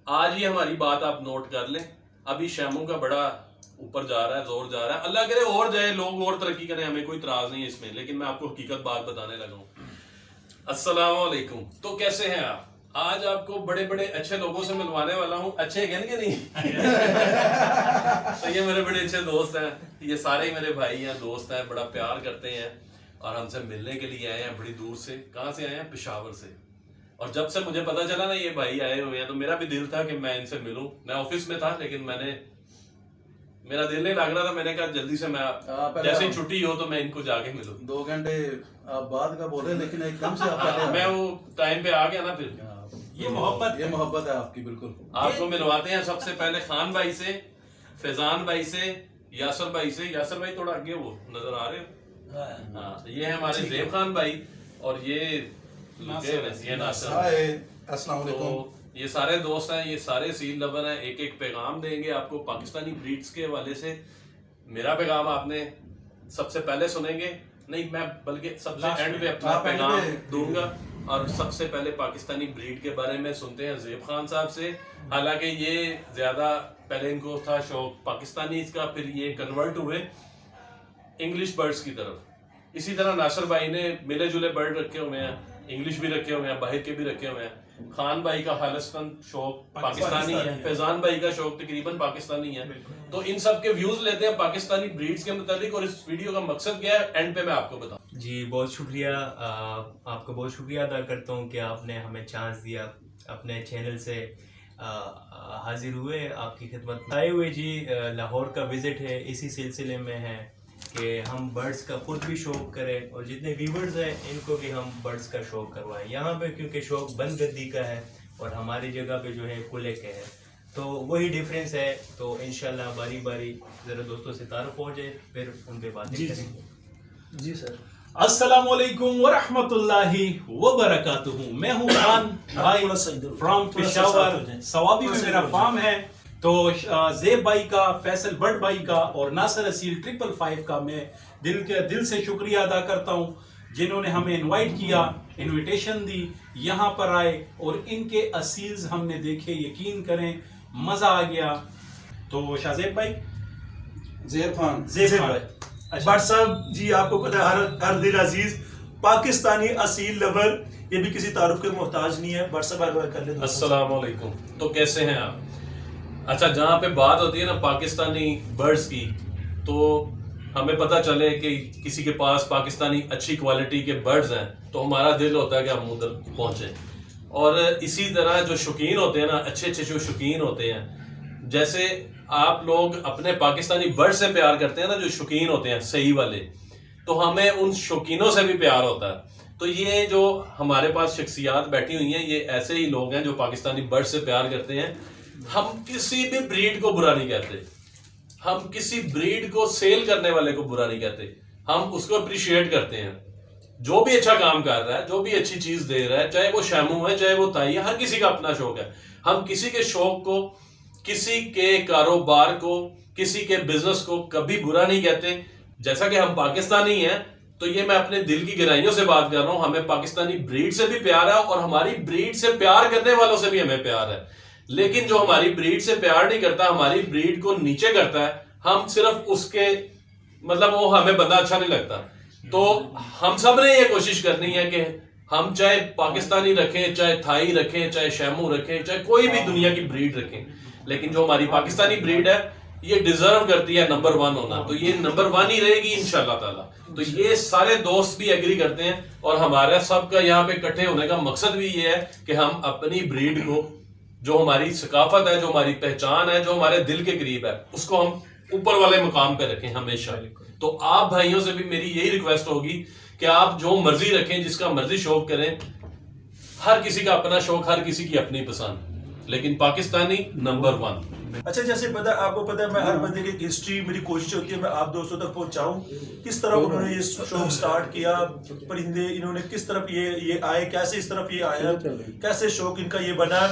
آج ہی ہماری بات آپ نوٹ کر لیں. ابھی شیمو کا بڑا اوپر جا رہا ہے, زور جا رہا ہے. اللہ کرے اور جائے, لوگ اور ترقی کریں, ہمیں کوئی اعتراض نہیں ہے اس میں, لیکن میں آپ کو حقیقت بات بتانے لگا ہوں. السلام علیکم. تو کیسے ہیں آپ؟ آج آپ کو بڑے بڑے اچھے لوگوں سے ملوانے والا ہوں. اچھے ہیں کہ نہیں؟ تو یہ میرے بڑے اچھے دوست ہیں, یہ سارے میرے بھائی ہیں, دوست ہیں, بڑا پیار کرتے ہیں اور ہم سے ملنے کے لیے آئے ہیں بڑی دور سے. کہاں سے آئے ہیں؟ پشاور سے. اور جب سے مجھے پتا چلا نا یہ بھائی آئے ہوئے ہیں تو میرا بھی دل تھا کہ میں ان سے ملوں. میں آفس میں تھا لیکن میرا دل نہیں لگ رہا تھا. میں نے کہا جلدی سے میں جیسے ہی چھٹی ہو تو میں ان کو جا کے ملوں. 2 گھنٹے آپ بعد کا بول رہے ہیں لیکن ایک دم سے آپ پہلے میں وہ ٹائم پہ آ گیا نا. پھر یہ محبت ہے آپ کی. بالکل آپ کو ملواتے ہیں سب سے پہلے خان بھائی سے, فیضان بھائی سے, یاسر بھائی سے. یاسر بھائی تھوڑا آگے وہ نظر آ رہے ہیں. ہاں یہ ہے ہمارے زیب خان بھائی اور یہ ناصر. السلام علیکم. تو یہ سارے دوست ہیں, یہ سارے سیل لور ہیں. ایک ایک پیغام دیں گے آپ کو پاکستانی بریڈز کے حوالے سے. میرا پیغام آپ نے سب سے پہلے سنیں گے, نہیں میں بلکہ سب سے اینڈ پہ اپنا پیغام دوں گا. اور سب سے پہلے پاکستانی بریڈ کے بارے میں سنتے ہیں زیب خان صاحب سے. حالانکہ یہ زیادہ پہلے ان کو تھا شوق پاکستانی کا, پھر یہ کنورٹ ہوئے انگلش برڈز کی طرف. اسی طرح ناصر بھائی نے ملے جلے برڈ رکھے ہوئے ہیں, انگلش بھی رکھے ہوئے ہیں, باہر کے بھی رکھے ہوئے ہیں. خان بھائی کا خالصتاً شوق پاکستانی ہے, فیضان بھائی کا شوق تقریباً پاکستانی ہے. تو ان سب کے ویوز لیتے ہیں پاکستانی بریڈز کے متعلق. اور اس ویڈیو کا مقصد کیا ہے اینڈ پہ میں آپ کو بتاؤں. جی بہت شکریہ, آپ کا بہت شکریہ ادا کرتا ہوں کہ آپ نے ہمیں چانس دیا, اپنے چینل سے حاضر ہوئے, آپ کی خدمت میں آئے ہوئے. جی لاہور کا وزٹ ہے, اسی سلسلے میں ہے کہ ہم برڈز کا خود بھی شوق کریں اور جتنے ویورز ہیں ان کو بھی ہم برڈز کا شوق کروائیں. یہاں پہ کیونکہ شوق بند گدی کا ہے اور ہماری جگہ پہ جو ہے کلے کے ہے, تو وہی ڈیفرنس ہے. تو انشاءاللہ باری باری ذرا دوستوں سے تعارف ہو جائے, پھر ان پہ باتیں کریں گے. جی سر. السلام علیکم ورحمۃ اللہ وبرکاتہ. میں ہوں خان بھائی فرام پشاور. ثوابی میں میرا فارم ہے. تو زیب بھائی کا, فیصل بٹ بھائی کا اور ناصر اصیل 555 کا میں دل سے شکریہ ادا کرتا ہوں جنہوں نے ہمیں انوائٹ کیا, انویٹیشن دی, یہاں پر آئے اور ان کے اصیلز ہم نے دیکھے. یقین کریں مزہ آ گیا. تو شاہ زیب بھائی, زیب خان بٹ صاحب جی آپ کو پتا ہے ہر دل عزیز پاکستانی اصیل لور یہ بھی کسی تعارف کے محتاج نہیں ہے. بٹ صاحب کر لیں. السلام علیکم. تو کیسے ہیں آپ؟ اچھا جہاں پہ بات ہوتی ہے نا پاکستانی برڈز کی, تو ہمیں پتہ چلے کہ کسی کے پاس پاکستانی اچھی کوالٹی کے برڈز ہیں تو ہمارا دل ہوتا ہے کہ ہم ادھر پہنچیں. اور اسی طرح جو شوقین ہوتے ہیں نا, اچھے اچھے جو شوقین ہوتے ہیں, جیسے آپ لوگ اپنے پاکستانی برڈ سے پیار کرتے ہیں نا, جو شوقین ہوتے ہیں صحیح والے, تو ہمیں ان شوقینوں سے بھی پیار ہوتا ہے. تو یہ جو ہمارے پاس شخصیات بیٹھی ہوئی ہیں یہ ایسے ہی لوگ ہیں جو پاکستانی برڈ سے پیار کرتے ہیں. ہم کسی بھی بریڈ کو برا نہیں کہتے, ہم کسی بریڈ کو سیل کرنے والے کو برا نہیں کہتے, ہم اس کو اپریشیٹ کرتے ہیں. جو بھی اچھا کام کر رہا ہے, جو بھی اچھی چیز دے رہا ہے, چاہے وہ شیمو ہے چاہے وہ تائی ہے, ہر کسی کا اپنا شوق ہے. ہم کسی کے شوق کو, کسی کے کاروبار کو, کسی کے بزنس کو کبھی برا نہیں کہتے. جیسا کہ ہم پاکستانی ہیں تو یہ میں اپنے دل کی گہرائیوں سے بات کر رہا ہوں, ہمیں پاکستانی بریڈ سے بھی پیار ہے اور ہماری بریڈ سے پیار کرنے والوں سے بھی ہمیں پیار ہے. لیکن جو ہماری بریڈ سے پیار نہیں کرتا, ہماری بریڈ کو نیچے کرتا ہے, ہم صرف اس کے مطلب وہ ہمیں بندہ اچھا نہیں لگتا. تو ہم سب نے یہ کوشش کرنی ہے کہ ہم چاہے پاکستانی رکھیں, چاہے تھائی رکھیں, چاہے شیمو رکھیں, چاہے کوئی بھی دنیا کی بریڈ رکھیں, لیکن جو ہماری پاکستانی بریڈ ہے یہ ڈیزرو کرتی ہے نمبر 1 ہونا. تو یہ نمبر 1 ہی رہے گی انشاءاللہ تعالی. تو یہ سارے دوست بھی ایگری کرتے ہیں اور ہمارا سب کا یہاں پہ اکٹھے ہونے کا مقصد بھی یہ ہے کہ ہم اپنی بریڈ کو, جو ہماری ثقافت ہے, جو ہماری پہچان ہے, جو ہمارے دل کے قریب ہے, اس کو ہم اوپر والے مقام پہ رکھیں ہمیشہ. تو آپ بھائیوں سے بھی میری یہی ریکویسٹ ہوگی کہ آپ جو مرضی رکھیں, جس کا مرضی شوق کریں. ہر کسی کا اپنا شوق, ہر کسی کی اپنی پسند, لیکن پاکستانی نمبر 1. اچھا جیسے پتا آپ کو پتا ہے میں ہر بندے کی ہسٹری, میری کوشش ہوتی ہے میں آپ دوستوں تک پہنچاؤں کس طرح انہوں نے یہ شوق سٹارٹ کیا, پرندے انہوں نے کس طرف یہ آئے, کیسے اس طرف یہ آیا, کیسے شوق ان کا یہ بنا.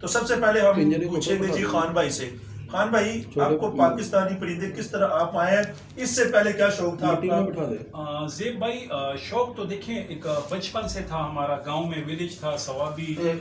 تو سب سے پہلے ہم پوچھیں گے جی خان بھائی سے. خان بھائی آپ کو پاکستانی پرندے کس طرح آپ آئے ہیں, اس سے پہلے کیا شوق تھا آپ کا؟ زیب بھائی شوق تو دیکھیں ایک بچپن سے تھا ہمارا. گاؤں میں ولیج تھا ثوابی.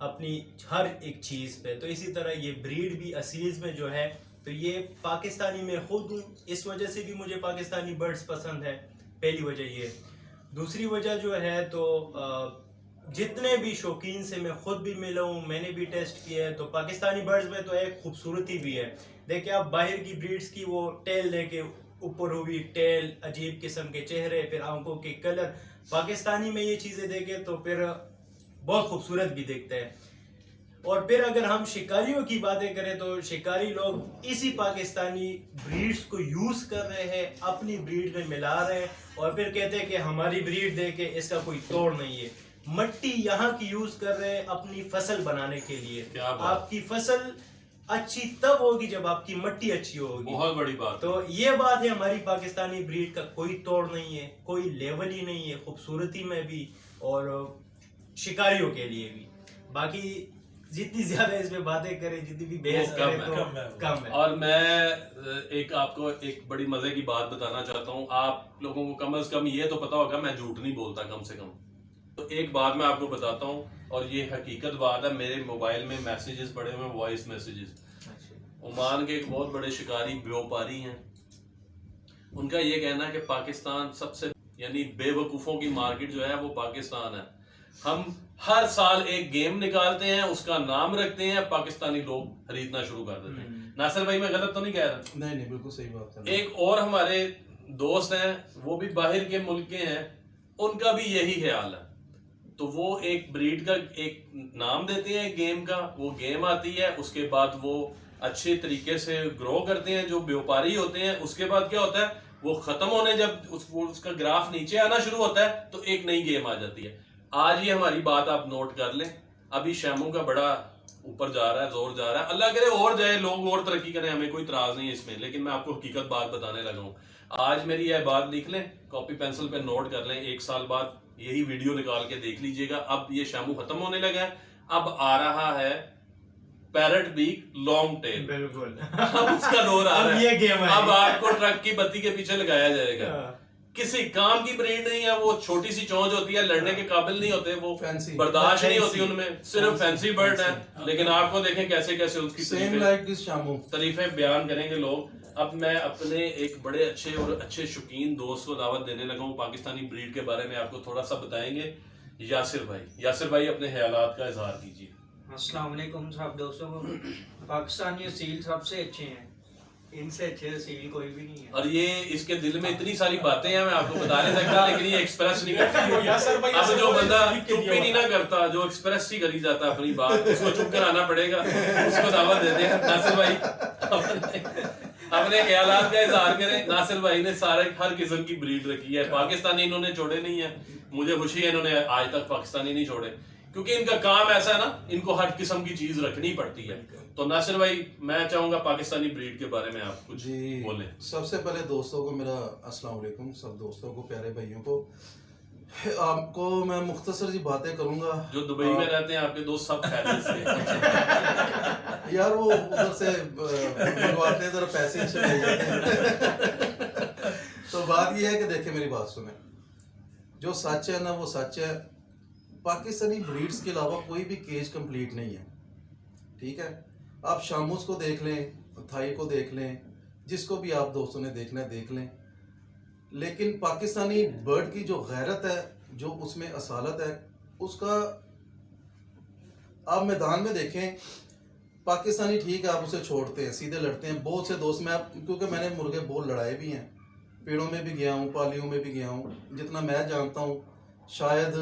اپنی ہر ایک چیز پہ. تو اسی طرح یہ بریڈ بھی اصیل میں جو ہے تو یہ پاکستانی میں خود ہوں, اس وجہ سے بھی مجھے پاکستانی برڈز پسند ہے, پہلی وجہ یہ. دوسری وجہ جو ہے تو جتنے بھی شوقین سے میں خود بھی ملا ہوں, میں نے بھی ٹیسٹ کیا ہے, تو پاکستانی برڈز میں تو ایک خوبصورتی بھی ہے. دیکھیں آپ باہر کی بریڈز کی وہ ٹیل لے کے اوپر ہوئی ٹیل, عجیب قسم کے چہرے, پھر آنکھوں کے کلر, پاکستانی میں یہ چیزیں دیکھیں تو پھر بہت خوبصورت بھی دیکھتا ہے. اور پھر اگر ہم شکاریوں کی باتیں کریں تو شکاری لوگ اسی پاکستانی بریڈز کو یوز کر رہے ہیں, اپنی بریڈ میں ملا رہے ہیں, اور پھر کہتے ہیں کہ ہماری بریڈ دے کے اس کا کوئی توڑ نہیں ہے. مٹی یہاں کی یوز کر رہے ہیں اپنی فصل بنانے کے لیے. آپ کی فصل اچھی تب ہوگی جب آپ کی مٹی اچھی ہوگی. بہت بڑی بات. تو یہ بات ہے, ہماری پاکستانی بریڈ کا کوئی توڑ نہیں ہے, کوئی لیول ہی نہیں ہے, خوبصورتی میں بھی اور شکاریوں کے لیے بھی. باقی جتنی زیادہ اس پہ باتیں کریں, جتنی بھی بحث کریں تو کم ہے. اور میں ایک آپ کو ایک بڑی مزے کی بات بتانا چاہتا ہوں. آپ لوگوں کو کم از کم یہ تو پتا ہوگا میں جھوٹ نہیں بولتا کم سے کم. تو ایک بات میں آپ کو بتاتا ہوں, اور یہ حقیقت بات ہے. میرے موبائل میں میسیجز پڑے ہوئے, وائس میسیجز. عمان کے ایک بہت بڑے شکاری بیوپاری ہیں, ان کا یہ کہنا ہے کہ پاکستان سب سے یعنی بے وقوفوں کی مارکیٹ جو ہے وہ پاکستان ہے. ہم ہر سال ایک گیم نکالتے ہیں, اس کا نام رکھتے ہیں, پاکستانی لوگ خریدنا شروع کر دیتے ہیں. ناصر بھائی میں غلط تو نہیں کہہ رہا؟ نہیں بالکل صحیح بات ہے. ایک اور ہمارے دوست ہیں, وہ بھی باہر کے ملک کے ہیں, ان کا بھی یہی خیال ہے. تو وہ ایک بریڈ کا ایک نام دیتے ہیں گیم کا, وہ گیم آتی ہے, اس کے بعد وہ اچھے طریقے سے گرو کرتے ہیں جو بیوپاری ہوتے ہیں. اس کے بعد کیا ہوتا ہے, وہ ختم ہونے جب اس کا گراف نیچے آنا شروع ہوتا ہے تو ایک نئی گیم آ جاتی ہے. آج یہ ہماری بات آپ نوٹ کر لیں. ابھی شیمو کا بڑا اوپر جا رہا ہے, زور جا رہا ہے, اللہ کرے اور جائے, لوگ اور ترقی کریں, ہمیں کوئی اعتراض نہیں ہے اس میں. لیکن میں آپ کو حقیقت بات بتانے لگا ہوں. آج میری یہ بات لکھ لیں, کاپی پینسل پہ نوٹ کر لیں, 1 سال بعد یہی ویڈیو نکال کے دیکھ لیجئے گا. اب یہ شیمو ختم ہونے لگا ہے, اب آ رہا ہے پیرٹ بیک لانگ ٹیل. بالکل اب اس کا دور آ رہا ہے. یہ گیم ہے, اب آپ کو ٹرک کی بتی کے پیچھے لگایا جائے گا. کسی کام کی بریڈ نہیں ہے, وہ چھوٹی سی چونچ ہوتی ہے, لڑنے کے قابل نہیں ہوتے, وہ برداشت نہیں ہوتی ان میں, صرف فینسی برڈ ہیں. لیکن آپ کو دیکھیں کیسے کیسے اس کی تعریفیں بیان کریں گے لوگ. اب میں اپنے ایک بڑے اچھے اور اچھے شوقین دوست کو دعوت دینے لگا ہوں. پاکستانی بریڈ کے بارے میں آپ کو تھوڑا سا بتائیں گے. یاسر بھائی, یاسر بھائی اپنے خیالات کا اظہار کیجیے. السلام علیکم سب دوستوں کو. پاکستانی اصیل سب سے اچھے ہیں, ان سے اچھے اصیل کوئی بھی نہیں ہے. اور یہ اس کے دل میں اتنی ساری باتیں ہیں, میں آپ کو بتا نہیں سکتا, لیکن یہ ایکسپریس نہیں کرتا. اب جو بندہ چپ ہی نہیں نہ کرتا, جو ایکسپریس ہی کری جاتا اپنی بات, اس کو چپ کرانا پڑے گا. اس کو دعوت دیتے ہیں. ناصر بھائی اپنے خیالات کا اظہار کریں. ناصر بھائی نے سارے ہر قسم کی بریڈ رکھی ہے. پاکستانی انہوں نے چھوڑے نہیں ہیں. مجھے خوشی ہے انہوں نے آج تک پاکستانی نہیں چھوڑے, کیونکہ ان کا کام ایسا ہے نا, ان کو ہر قسم کی چیز رکھنی پڑتی ہے. تو ناصر بھائی میں چاہوں گا پاکستانی بریڈ کے بارے میں آپ کچھ بولیں. سب سے پہلے دوستوں کو میرا السلام علیکم, سب دوستوں کو, پیارے بھائیوں کو. آپ کو میں مختصر سی باتیں کروں گا. جو دبئی میں رہتے ہیں آپ کے دوست سب خیریت سے یار وہ ادھر سے منگواتے ہیں, ذرا پیسے اچھے لے جاتے ہیں. تو بات یہ ہے کہ دیکھیں میری بات سنیں, جو سچ ہے نا وہ سچ ہے. پاکستانی بریڈز کے علاوہ کوئی بھی کیج کمپلیٹ نہیں ہے, ٹھیک ہے. آپ شاموس کو دیکھ لیں, تھائی کو دیکھ لیں, جس کو بھی آپ دوستوں نے دیکھنا ہے دیکھ لیں. لیکن پاکستانی برڈ کی جو غیرت ہے, جو اس میں اصالت ہے, اس کا آپ میدان میں دیکھیں. پاکستانی ٹھیک ہے آپ اسے چھوڑتے ہیں, سیدھے لڑتے ہیں. بہت سے دوست میں کیونکہ میں نے مرغے بہت لڑائے بھی ہیں, پیڑوں میں بھی گیا ہوں, پالیوں میں بھی گیا ہوں. جتنا میں جانتا ہوں شاید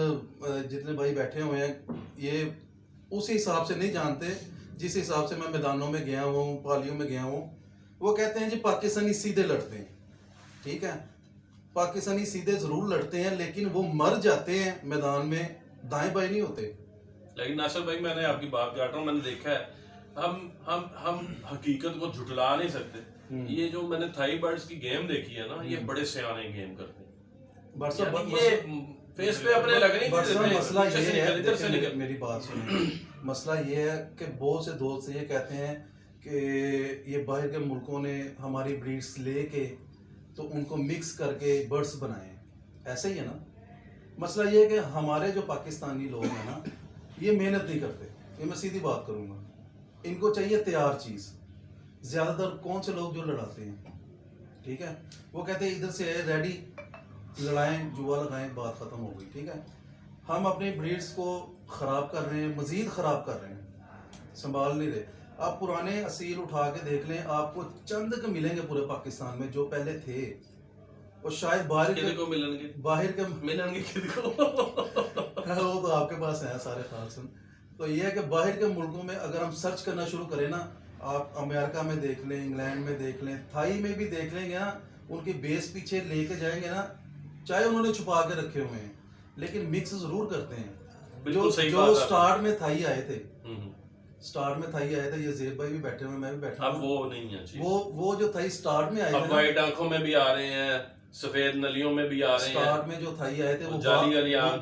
جتنے بھائی بیٹھے ہوئے ہیں یہ اسی حساب سے نہیں جانتے جس حساب سے میں میدانوں میں گیا ہوں, پالیوں میں گیا ہوں. وہ کہتے ہیں جی پاکستانی سیدھے لڑتے ہیں, ٹھیک ہے. پاکستانی سیدھے ضرور لڑتے ہیں لیکن وہ مر جاتے ہیں میدان میں, دائیں بائیں نہیں ہوتے. لیکن ناصر بھائی میں نے آپ کی بات کاٹ رہا ہوں, میں نے دیکھا ہے ہم حقیقت کو جھٹلا نہیں سکتے. یہ جو میں نے تھائی برڈز کی گیم دیکھی ہے نا, یہ بڑے سیانے گیم کرتے ہیں. یہ فیس پہ اپنے لگ نہیں دیتے. مسئلہ یہ ہے, میری بات سنیں, مسئلہ یہ ہے کہ بہت سے دوست یہ کہتے ہیں کہ یہ باہر کے ملکوں نے ہماری بریڈز لے کے تو ان کو مکس کر کے برڈز بنائے ہیں. ایسا ہی ہے نا. مسئلہ یہ ہے کہ ہمارے جو پاکستانی لوگ ہیں نا, یہ محنت نہیں کرتے. یہ میں سیدھی بات کروں گا. ان کو چاہیے تیار چیز. زیادہ تر کون سے لوگ جو لڑاتے ہیں, ٹھیک ہے, وہ کہتے ہیں ادھر سے ریڈی لڑائیں, جوا لگائیں, بات ختم ہو گئی, ٹھیک ہے. ہم اپنی بریڈز کو خراب کر رہے ہیں, مزید خراب کر رہے ہیں, سنبھال نہیں رہے. آپ پرانے اصیل اٹھا کے دیکھ لیں, آپ کو چند کے ملیں گے پورے پاکستان میں جو پہلے تھے, اور شاید باہر کے کو ملیں گے, باہر کے ملیں گے کد کو وہ تو آپ کے پاس ہیں سارے خیال سن. تو یہ ہے کہ باہر کے ملکوں میں اگر ہم سرچ کرنا شروع کریں نا, آپ امریکہ میں دیکھ لیں, انگلینڈ میں دیکھ لیں, تھائی میں بھی دیکھ لیں گے نا, ان کی بیس پیچھے لے کے جائیں گے نا, چاہے انہوں نے چھپا کے رکھے ہوئے ہیں لیکن مکس ضرور کرتے ہیں. جو سٹارٹ میں تھائی آئے تھے, سٹارٹ میں تھائی آئے تھے, یہ زیب بھائی بھی بیٹھے ہوئے, میں بھی بیٹھا اب وہ نہیں ہے, وہ جو تھائی سٹارٹ میں آئے اب تھے, وائٹ آنکھوں میں بھی آ رہے ہیں, سفید نلیوں میں بھی آ رہے ہیں. سٹارٹ میں جو تھائی آئے تھے وہ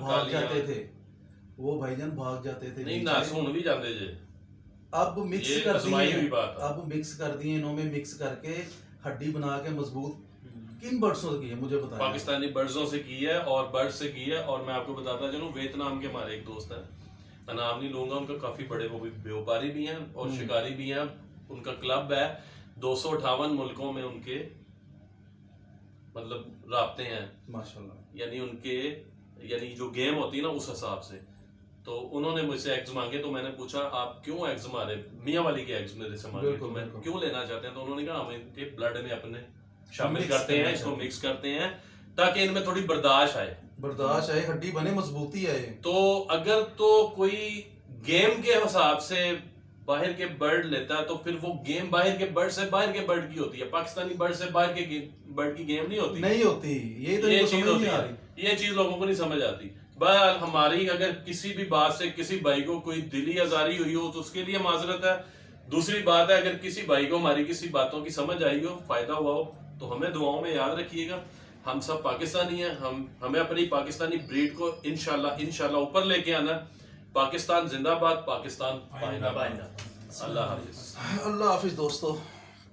بھاگ جاتے تھے, وہ بھائی جان بھاگ جاتے تھے. نہیں نہ سن بھی جاندے جے. اب مکس کر دیے, اب مکس کر دیے انہوں میں, مکس کر کے ہڈی بنا کے مضبوط. کن برڈسوں سے کی ہے مجھے بتائیں؟ پاکستانی برڈزوں سے کی ہے اور برڈ سے کی ہے. اور میں آپ کو بتاتا چلوں, ویتنام کے ہمارے ایک دوست ہیں, میں نام نہیں لوں گا, ان کا کافی بڑے وہ بھی بیوپاری بھی ہیں اور شکاری بھی ہیں. ان کا کلب ہے, 258 ملکوں میں ان کے مطلب رابطے ہیں ماشاءاللہ. یعنی ان کے یعنی جو گیم ہوتی ہے نا اس حساب سے. تو انہوں نے مجھ سے ایگز مانگے, تو میں نے پوچھا آپ کیوں ایگز مارے, میاں والی کے ایگز میرے سے مانگے, تو میں کیوں لینا چاہتے ہیں, تو انہوں نے کہا ہم ان کے بلڈ میں اپنے شامل کرتے ہیں, اس کو مکس کرتے ہیں تاکہ ان میں تھوڑی برداشت آئے, ہڈی بنے, مضبوطی آئے. تو اگر تو کوئی گیم کے حساب سے باہر کے برڈ لیتا ہے تو پھر وہ گیم باہر کے برڈ سے باہر کے برڈ کی ہوتی ہے, پاکستانی برڈ سے باہر کے برڈ کی گیم نہیں ہوتی. یہ چیز ہوتی ہے, یہ چیز لوگوں کو نہیں سمجھ آتی. بہرحال ہماری اگر کسی بھی بات سے کسی بھائی کو کوئی دلی آزاری ہوئی ہو تو اس کے لیے معذرت ہے. دوسری بات ہے اگر کسی بھائی کو ہماری کسی باتوں کی سمجھ آئی ہو, فائدہ ہوا ہو, تو ہمیں دعاؤں میں یاد رکھیے گا. ہم سب پاکستانی ہیں, ہمیں اپنی پاکستانی بریڈ کو انشاءاللہ اوپر لے کے آنا. پاکستان زندہ باد, پاکستان پائندہ باد. اللہ حافظ. اللہ حافظ دوستو.